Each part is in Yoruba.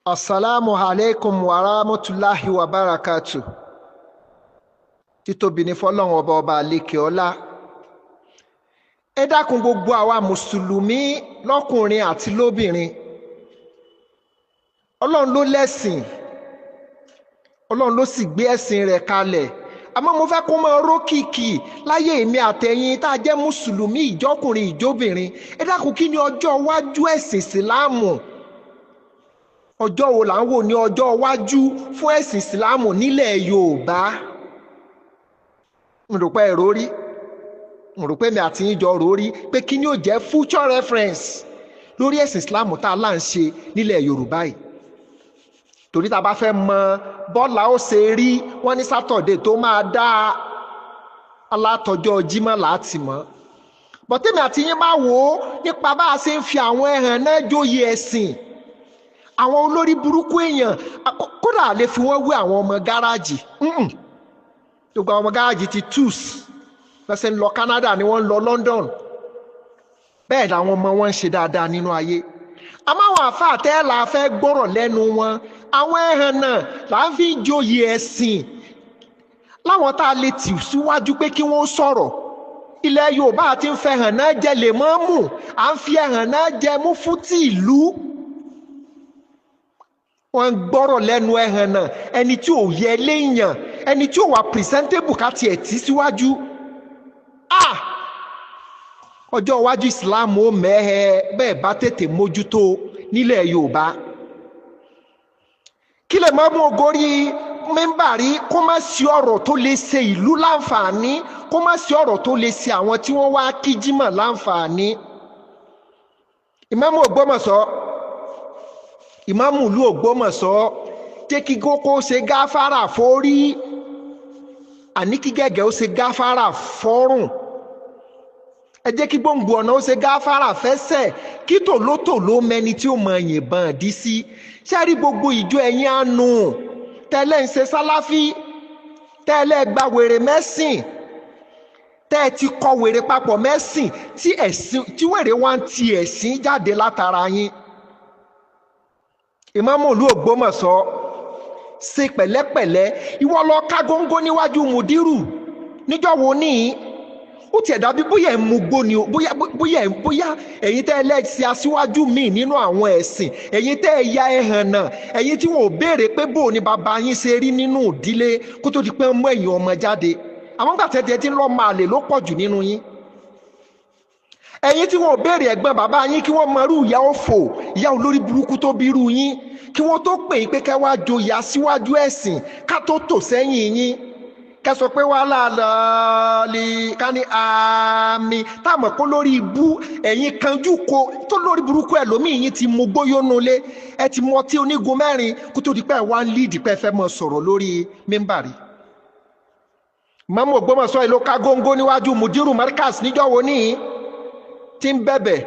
Assalamu alaikum wa rahmatullahi wa barakatuh. Títóbi ni fọ́lọ́run ọba àlékè ọlá. Ẹ dákun gbogbo àwa Mùsùlùmí lọ́kùnrin àti lóbìnrin. Ọlọ́run ló lẹ́sìn. Ọlọ́run ló sì gbé ẹ̀sìn rẹ̀ kalẹ̀. Àmọ́ mo fẹ́ kó máa rókìkì láyé èmi àtẹ̀yin tá a jẹ́ Mùsùlùmí ìjọkùnrin ìjóbìnrin. Ẹ dákun kí ni ọjọ́ iwájú ẹ̀sìn Ìsìláàmù? Ọjọ́ wo là ń wò ní ọjọ́ iwájú fún ẹ̀sìn Ìsìláàmù nílẹ̀ Yorùbá? Mo rò pé ẹ̀rọ rí, mo rò pé mi àti yín jọ rò rí pé kí ni ó jẹ́ future reference lórí ẹ̀sìn Ìsìláàmù tá a là ń ṣe nílẹ̀ Yorùbá yìí. Torí tá a bá fẹ́ mọ bọ́lá ó ṣe rí, wọ́n ní Sátọ̀dé tó máa dá alátọjọ́ Jímọ̀ láti mọ́. Bọ̀tẹ́mi àti yín bá wò ó nípa bá a ṣe ń fi àwọn ẹ̀hàn náà jóye ẹ̀sìn. Àwọn olórí burúkú èèyàn kódà lè fi wọ́n wé àwọn ọmọ gáràjì. Gbogbo àwọn ọmọ gáràjì ti túùs lọ́sẹ̀ ń lọ Canada ni wọ́n ń lọ London. Bẹ́ẹ̀ làwọn ọmọ wọn ń ṣe dáadáa nínú ayé. Àmọ́ àwọn àfáà tẹ́lá fẹ́ gbọ́rọ̀ lẹ́nu wọn, àwọn ẹ̀hàn náà là ń fi joyè ẹ̀sìn láwọn tá a lè tì síwájú pé kí wọ́n sọ̀rọ̀. Ilẹ̀ Yorùbá ti ń fẹ́ hàn náà jẹ lèmọ́mù, à ń fi ẹ̀hàn náà jẹ múfútì ìlú. Wọ́n ń gbọ́rọ̀ lẹ́nu ẹ̀hàn náà, ẹni tí ò yẹ léèyàn, ẹni tí ò wà presentable ká tiẹ̀ tì síwájú. Ọjọ́ iwájú Islam ó mẹ́hẹ bẹ́ẹ̀ bá tètè mójútó nílẹ̀ Yorùbá. Kí lè mọ́ mú ogórí mímbàrí kó má sí ọ̀rọ̀ tó lè ṣe ìlú láǹfààní, kó má sí ọ̀rọ̀ tó lè ṣe àwọn tí wọ́n wá kí Jímọ̀ láǹfààní. Ìmáàmù Ògbómọ̀ṣọ́, ìmáàmù ìlú Ògbómọ̀ṣọ́ jẹ́ kí kókó ṣe gáfárà fórí, àní kí gẹ́gẹ́ ó ṣe gáfárà fọ́rùn. Ẹ jẹ́ kí gbòǹgbò ọ̀nà ó ṣe gáfárà fẹ́sẹ̀, kí tòlótòló mẹni tí ó mọ yìnbọn dí sí. Ṣé rí gbogbo ìjọ ẹ̀yin àánú tẹ́lẹ̀ ń ṣe sálàfí, tẹ́lẹ̀ gba wèrè mẹ́sìn, tẹ́ ẹ ti kọ wèrè papọ̀ mẹ́sìn tí wèrè wá ń ti ẹ̀sìn jáde látara yín. Ìmáàmù ìlú Ògbómọ̀ṣọ́ ṣe pẹ̀lẹ́pẹ̀lẹ́, ìwọ lọ ká góńgó níwájú mùdírù níjọ́ wo níyì. Ó tiẹ̀ dàbí bóyá ẹ̀ mú gbó ni o, bóyá ẹ̀yin tẹ́ ẹ lẹ́sìn aṣíwájú míì nínú àwọn ẹ̀sìn, ẹ̀yin tẹ́ ẹ ya ẹ̀hàn náà, ẹ̀yin tí wọn ò béèrè pé bó ni bàbá yín ṣe rí nínú ìdílé kó tó di pé ń mú ẹ̀yin ọmọ jáde. Àwọn gbà tẹ́tẹ́ tí ń lọ́ máa lè ló pọ̀ jù nínú yín. Ẹ̀yin tí wọn ò béèrè ẹ̀gbọ́n bàbá yín kí wọ́n mọrú ìyá òfò, ìyá olórí burúkú tó bírú yín, kí wọ́n tó pè é pé kẹ́ wá joyè aṣíwájú ẹ̀sìn ká tó tò sẹ́yìn yín. Kẹ́ sọ pé wàhálà lọ́ọ̀lì ká ní àmì táàmù kó lórí ibú ẹ̀yin kanjú ko tó lórí burúkú ẹlòmíì yín ti mú gbóyónúlé, ẹ ti mú ọtí onígun mẹ́rin kó tó di pé ẹ wá ń líìdì pé ẹ fẹ́ mọ sọ̀rọ̀ lórí mímbàrí. Ìmáàmù Ògbómọ̀ṣọ́ ìlú ká góńgó níwájú mùdírù Markaz níjọ́ wo níyì tí ń bẹ̀bẹ̀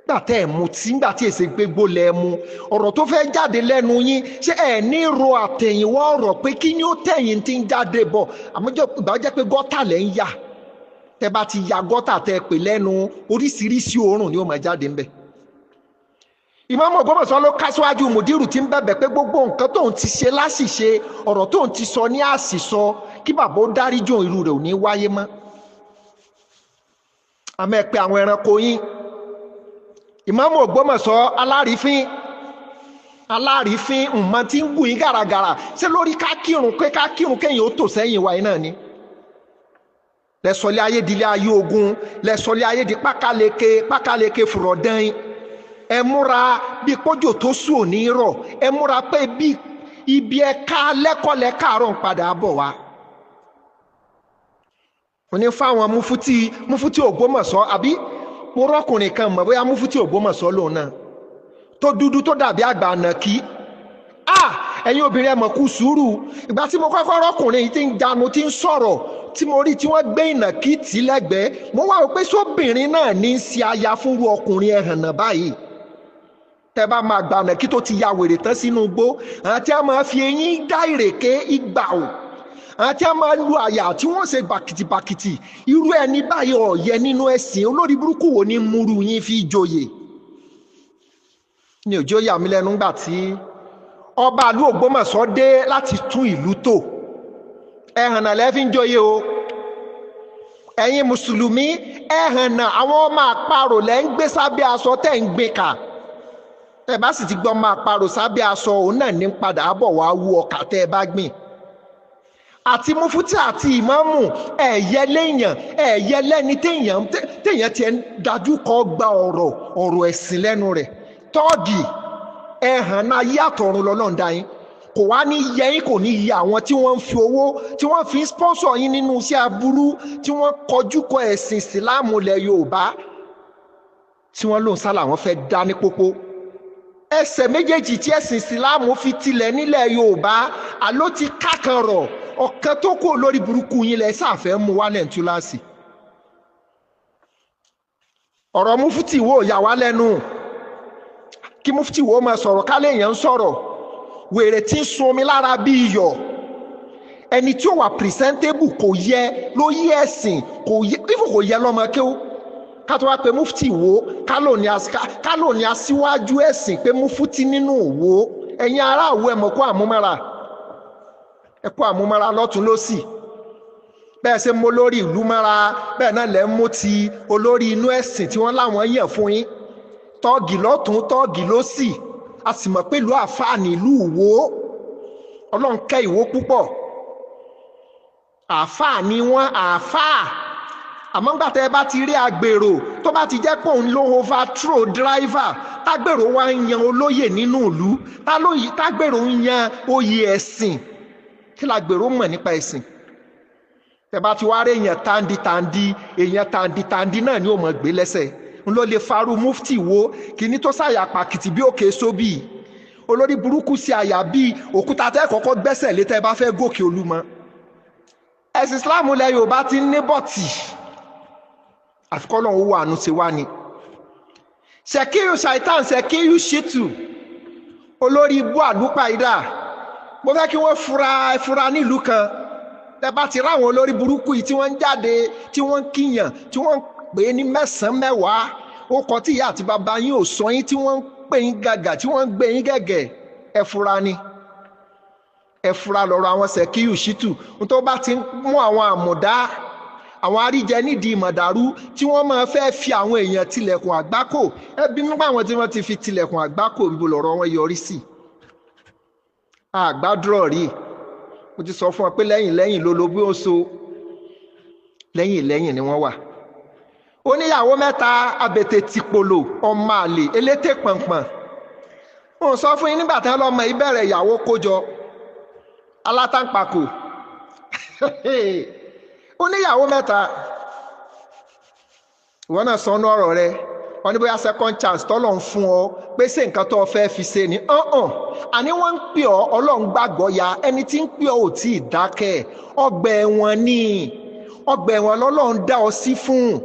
gbà tẹ́ ẹ̀ mú tí gbà tí èsè gbégbó lẹ́ mu ọ̀rọ̀ tó fẹ́ jáde lẹ́nu yín, ṣé ẹ̀ ní ro àtẹ̀yìnwọ́ ọ̀rọ̀ pé kí ni ó tẹ̀yìn tí ń jáde bọ̀? Àmọ́jọ́ ìgbà ó jẹ́ pé gọ́tà lẹ́ ń yà, tẹ́ bá ti ya gọ́tà tẹ́ pè lẹ́nu oríṣiríṣi òórùn ni ó máa jáde ńbẹ̀. Ìmáàmù Ògbómọ̀ṣọ́ ló ká síwájú mùdírù tí ń bẹ̀bẹ̀ pé gbogbo nǹkan tóun ti ṣe láṣìṣe, ọ̀rọ̀ tóun ti sọ ní àṣìsọ, kí bàbá ó dáríjì irú rẹ̀ ò ní wáyé mọ́. Àmọ́ ẹ pé àwọn ẹranko yín. Ìmáàmù Ògbómọ̀ṣọ́ alárìífín mọ tí ń gùn yín gàràgàrà, ṣé lórí ká kírun kéyìn ó tò sẹ́yìn wáyé náà ni? Lẹ́sọ̀lé ayé di ilé ayé ogun, lẹ́sọ̀lé ayé di pákáleke fùrọ̀dán. Ẹ múra bí kójò tó sùn ò ní rọ̀, ẹ múra pé bí ibi ẹ̀ka lẹ́kọ̀ọ́lẹ́ káàárọ̀ ń padà bọ̀ wá. Òní fáwọn múfútì Ògbómọ̀ṣọ́, àbí mo rọ́kùnrin kan mọ̀ bóyá múfútì Ògbómọ̀ṣọ́ lòun náà tó dúdú tó dàbí àgbà ànàkí. Ẹ̀yin obìnrin ẹ mọ̀ kú sùúrù. Ìgbà tí mo kọ́kọ́ rọ́kùnrin yìí tí ń janu tí ń sọ̀rọ̀ tí mo rí tí wọ́n gbé ìnàkí tì lẹ́gbẹ̀ẹ́, mo wá wò pé sóbìnrin náà ní í ṣe aya fúnru ọkùnrin ẹ̀hàn náà báyìí. Tẹ́ bá máa gbà ànàkí tó ti ya wèrè tán sínú igbó, àti a máa fi eyín dá ìrèké ìgbà ò, àti a máa lu àyà tí wọ́n ṣe bàkìtìbàkìtì. Irú ẹni báyìí ọ̀yẹ́ nínú ẹ̀sìn, olórí burúkú wo ni múru yín fi joyè? ní òjò yà mí lẹ́nu ńgbà tí ọba ìlú Ògbómọ̀ṣọ́ dé láti tún ìlú tò. Ẹ̀hànnà lẹ́fí ń joyè o, ẹ̀yin mùsùlùmí, ẹ̀hànnà àwọn ọmọ àparò lẹ́ ń gbé sábẹ́ aṣọ tẹ́ ń gbé kà. Ẹ bá sì ti gbọ́ ọmọ àparò sábẹ́ aṣọ, òun náà ní padà bọ̀ wá wú ọkà tẹ́ ẹ bá gbìn. Àti mufútì àti ìmáàmù ẹ̀yẹ léèyàn, ẹ̀yẹ lẹ́ni téèyàn ti ń dájú kọ́ gba ọ̀rọ̀ ẹ̀sìn lẹ́nu rẹ̀. Tọ́ọ̀gì ẹ̀hànnà ayé àtọ̀run lọ́lọ́run dá yín, kò wá ní yẹ yín, kò ní yẹ àwọn tí wọ́n ń fi owó tí wọ́n fi ń sponsor yín nínú iṣẹ́ aburú, tí wọ́n kọjú kọ ẹ̀sìn ìsìláàmù ilẹ̀ Yorùbá, tí wọ́n lóun sálà wọ́n fẹ́ dá ní pópó. Ẹsẹ̀ méjèèjì tí ẹ̀sìn ìsìláàmù fi tilẹ̀ nílẹ̀ Yorùbá àló ti kákanrọ̀, ọ̀kan tó kù lórí burúkú yín lẹ sáfẹ́ mú wálẹ̀ ntúláàsì. Ọ̀rọ̀ mufti wo yà wá lẹ́nu, kí mufti wo máa sọ̀rọ̀ kálẹ̀ èèyàn ń sọ̀rọ̀, wèrè tí ń sun omi lára bí iyọ̀, ẹni tí ó wà presentable kò yẹ ló yí ẹ̀sìn, kò yẹ lọ́mọ kéwú. Ká tó wá pé mufti wo kálò ní aṣíwájú ẹ̀sìn, pé mufti nínú òwò. Ẹ̀yin ará òwò ẹ mọ̀ kó àmúmára, ẹ kó àmúmára lọ́tún lósì. Bẹ́ẹ̀ ṣe mú olórí ìlú mára, bẹ́ẹ̀ náà lẹ́ mú ti olórí inú ẹ̀sìn tí wọ́n láwọn yàn fún yín. Tọ́ọ̀gì lọ́tún tọ́ọ̀gì lósì. A sì mọ̀ pé ìlú àfáà ní ìlú Ìwó, Ọlọ́run kẹ́ Ìwó púpọ̀, àfáà ni wọ́n, àfáà. Àmọ́ ńgbà tẹ́ bá ti rí agbèrò tó bá ti jẹ́ pé òun ló overthrow driver, tágbèrò wá ń yan olóyè nínú ìlú, tágbèrò ń yan oyè ẹ̀sìn, kí lágbèrò mọ̀ nípa ẹ̀sìn? Tẹ́ bá ti wá rí èèyàn tàǹdì náà ni ó mọ̀ gbé lẹ́sẹ̀. N ló lè faru mufti wo kíní tó ṣàyà pàkìtì bí òkè sóbì, olórí burúkú sí àyà bí òkúta tẹ́ kọ́kọ́ gbẹ́sẹ̀ lé tẹ́ bá fẹ́ gòkè Olúmọ. Ẹ̀sìn Islam ilẹ̀ Yorùbá ti ní bọ̀tì, àfikọ́ náà ó wà àánú ṣe wá ni. Ṣèkíyù ṣàìtàn, Ṣèkíyù ṣìtù, olórí ibú àlùpàídà. Mo fẹ́ kí wọ́n fura nílùú kan. Tẹ́ bá ti ráwọn olórí burúkú yìí tí wọ́n ń jáde, tí wọ́n ń kíyàn, tí wọ́n ń pè ní 9 10, ó kọ tí ìyá àti bàbá yín ò sọ yín, tí wọ́n ń pè yín gàgà, tí wọ́n ń gbé yín gẹ̀gẹ̀, ẹ fura ni. Ẹ fura lọ́rọ̀ àwọn Ṣèkíyù ṣìtù. N tó bá ti mú àwọn àmùdá, àwọn àríjẹ nídìí ìmọ̀dàrú tí wọ́n máa fẹ́ fi àwọn èèyàn tilẹ̀kùn àgbákò, ẹbí nígbà wọn tí wọ́n ti fi tilẹ̀kùn àgbákò, ibo lọ̀rọ̀ wọn yọrí sí. Àgbádùrọ̀ rí, mo ti sọ fún ọ pé lẹ́yìn ló bí ó so, lẹ́yìn ni wọ́n wà. Oníyàwó 3 abètè tìpolò, ọmọ àlè elétè pọ̀npọ̀n. Mo sọ fún yín nígbà tí wọ́n lọ́mọ ìbẹ̀rẹ̀ ìyàwó kójọ alátàǹpàkò. Oníyàwó 3, ìwọ náà sọ ọ́nú ọ̀rọ̀ rẹ, wọ́n ní bóyá second chance tọ́lọ̀ ń fún ọ pé ṣé nǹkan tó fẹ́ fi ṣe ni. Àní wọ́n ń pè ọ́, Ọlọ́run gbàgbọ́ ya, ẹni tí ń pè ọ́ ò tí ì dákẹ́. Ọgbà ẹ̀wọ̀n ni, ọgbà ẹ̀wọ̀n lọ́lọ́run dá ọ sí fún.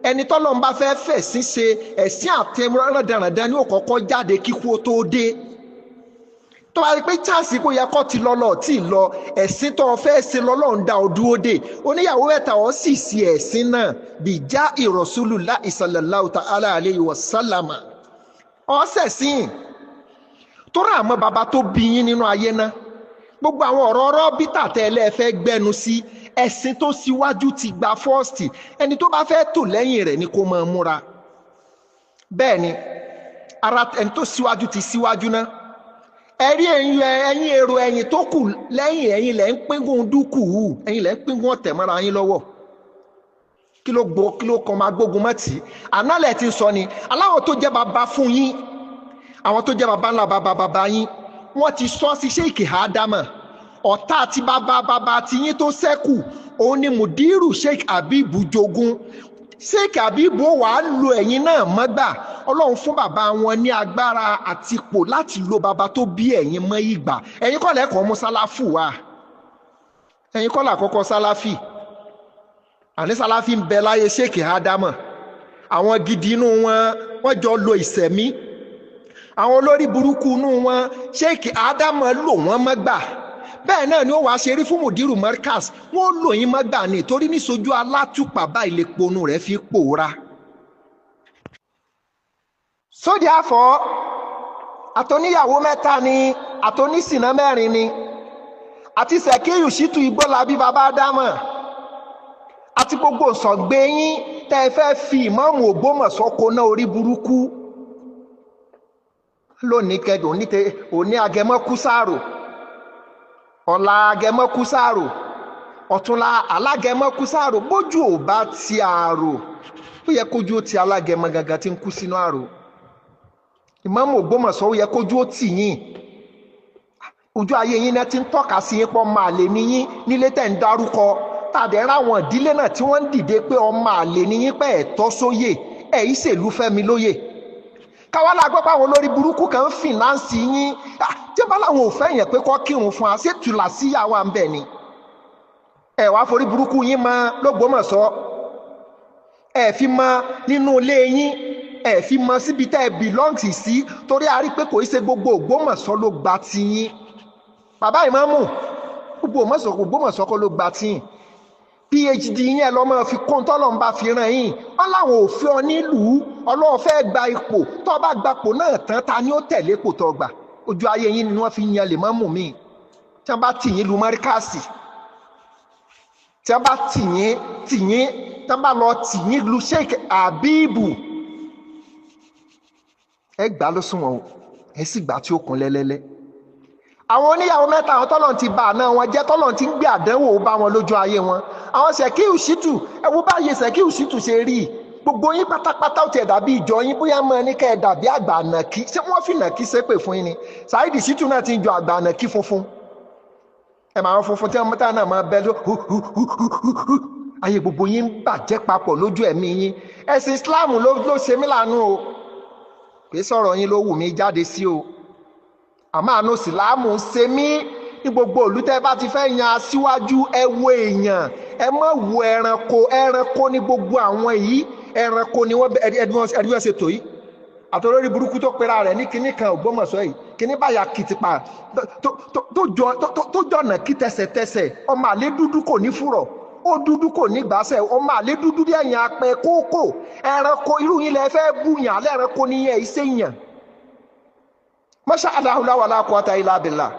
Ẹni tọ́lọ́run bá fẹ́ fẹ̀sìn ṣe ẹ̀sìn àtẹ̀mọ́ràn dáradára ní òkọ́kọ́ jáde kíkú ó tó dé. Tó bá rí pé chance kó yẹ kó ti lọ tí ì lọ, ẹ̀sìn tó fẹ́ ṣe lọ́lọ́run dá ọ dúró dé. Oníyàwó 3 ọ sì sí ẹ̀sìn náà bí já Rasulullahi sallallahu ta'ala alayhi wa sallama. Ọ̀sẹ̀sìn tó rà mọ́ bàbá tó bí yín nínú ayé náà. Gbogbo àwọn ọ̀rọ̀ bítà tẹ́lẹ̀ fẹ́ gbẹnu sí, ẹ̀sìn tó síwájú ti gba fọ́ọ̀sì, ẹni tó bá fẹ́ tò lẹ́yìn rẹ̀ ni kó máa múra. Bẹ́ẹ̀ ni ẹni tó síwájú ti síwájú náà. Ẹ̀rí ẹ̀yin èrò ẹ̀yìn tó kù lẹ́yìn ẹ̀yin lẹ́ ń pínkún dúkù, ẹ̀yin lẹ́ ń pínkún ọ̀tẹ̀ mọ́ra yín lọ́wọ́. Kí ló kan máa gbógun mọ́tì? Ànálẹ̀ ti sọ ni, aláwọ̀ tó jẹ́ bàbá fún yín, àwọn tó jẹ́ bàbá ńlá bàbá yín, wọ́n ti sọ sí Sheikh Ádámà. Ọ̀tá àti bàbá tí yín tó ṣẹ́kù, òun ni Mùdírù Sheikh Habib jogún. Sheikh Habib ó wàá lo ẹ̀yin náà mọ́gbà. Ọlọ́run fún bàbá wọn ní agbára àti ipò láti lo bàbá tó bí ẹ̀yin mọ́ ìgbà. Ẹ̀yin kọ́ lẹ́kọ̀ọ́ mú sálàfù wá, ẹ̀yin kọ́ làkọ́kọ́ sálàfì. Àní sálàfì ń bẹ láyé Sheikh Ádámà. Àwọn gidi inú wọ́n jọ lo ìsẹ̀mí. Àwọn olórí burúkú inú wọn Sheikh Ádámà lò wọ́n mọ́gbà. Bẹ́ẹ̀ náà ni ó wàá ṣe rí fún Mùdírù Markaz, wọ́n lò yín mọ́gbà ní torí níṣojú alátùpà báyìí lè ponú rẹ̀ fi pòórá. So therefore, àtòníyàwó mẹ́ta ni àtònísìnà mẹ́rin ni àti sẹ̀kíyù ṣítù igbóla bí bàbá dámọ̀ àti gbogbo sọ̀gbé yín tẹ́ fẹ́ fi ìmáàmù Ògbómọ̀ṣọ́ kóná orí burúkú lónìí kẹjọ òní Agẹmọ kú sáàrò ọ̀la Agẹmọ kú sáàrò ọ̀túnla Alágẹmọ kú sáàrò bójú ò bá ti àrò ó yẹ kójú ó ti Alágẹmọ gangan tí ń kú sínú àrò ìmáàmù Ògbómọ̀ṣọ́ ó yẹ kójú ó tì yín ojú ayé yín náà ti ń tọ́ka sí yín pọ́ máa lè ní yín nílé tẹ̀ ń dárúkọ tàbí ráwọn ìdílé náà tí wọ́n ń dìde pé ọmọ àlè ní yín pẹ́ ẹ̀tọ́ sóyè ẹ̀yí ṣèlú fẹ́mi lóyè káwá la gbọ́ pé àwọn olórí burúkú kan ń fìnáǹsì yín tí bá láwọn ò fẹ́ yẹn pé kọ́ kírun fún wa ṣé tùlà síyàwó à ń bẹ̀ ni ẹ̀ wá forí burúkú yín mọ́ l'Ógbómọ̀ṣọ́ ẹ̀ fi mọ́ nínú ilé yín ẹ̀ fi mọ́ síbi tẹ́ ẹ bìlọ́ǹsì sí torí a rí pé kò í ṣe gbogbo Ògbómọ̀ṣọ́ ló gba ti yín bàbá ìmáàmù gbogbo Ògbómọ̀ṣọ́ kọ́ ló gba ti yín phd yẹn lọ máa fi kún tọ́lọ̀ ń bá fi ràn yín wọ́n láwọn òfin ọ nílùú Ọlọ́run fẹ́ gba ipò tó bá gbapò náà tán ta ni ó tẹ̀lé ipò tó gbà ojú ayé yín ni wọ́n fi yan lè má mú mi tí wọ́n bá tì yín lu mọ́ríkàsì tí wọ́n bá tì yín tí wọ́n bá lọ tì yín lu Sheikh Abibu ẹ gbà ló sún wọn o ẹ sì gbà tí ó kún lẹ́lẹ́lẹ́ àwọn oníyàwó mẹ́ta àwọn tọ́lọ̀ ti bá àná wọn jẹ́ tọ́lọ̀ ti ń gbé àdánwò bá wọn lójú ayé wọn àwọn Ṣẹ̀kíù Ṣítù ẹwú báyìí Ṣẹ̀kíù Ṣítù ṣe rí gbogbo yín pátápátá ó ti dàbí ìjọ yín bóyá mọ́ ní kẹ́ ẹ dàbí àgbà ànàkí ṣé wọ́n fi nàkí ṣépè fún yín ni Saheed Ṣítù náà ti ń jọ àgbà ànàkí funfun ẹ máa funfun tí wọ́n mọ́tà náà máa bẹ́ ló ayé gbogbo yín bàjẹ́ papọ̀ lójú ẹ̀mí yín ẹ̀sìn Islam ló ṣe mí lánú o pé sọ̀rọ̀ yín ló wù mí jáde sí o àmọ́ àánú Ìsìlámù ń ṣe mí ní gbogbo ìlú tẹ́ bá ti fẹ́ yan aṣíwájú ẹ wo èèyàn ẹ má wo ẹranko ní gbogbo àwọn yìí ẹranko ni wọ́n ẹ̀dùn ṣe tò yìí àtọ́lórí burúkú tó pera rẹ̀ ní kinní kan Ògbómọ̀ṣọ́ yìí kinní báyà kìtìpà tó jọ̀nà kí tẹsẹ̀tẹsẹ̀ ọmọ àlè dúdú kò ní fúrọ̀ ó dúdú kò ní gbàṣẹ ọmọ àlè dúdú bí ẹ̀yìn apẹ kókò ẹranko irú yín lẹ fẹ́ búyàn alẹ́ ẹranko ní ẹ̀ iṣẹ́ yàn Masha Allah la quwwata illa billah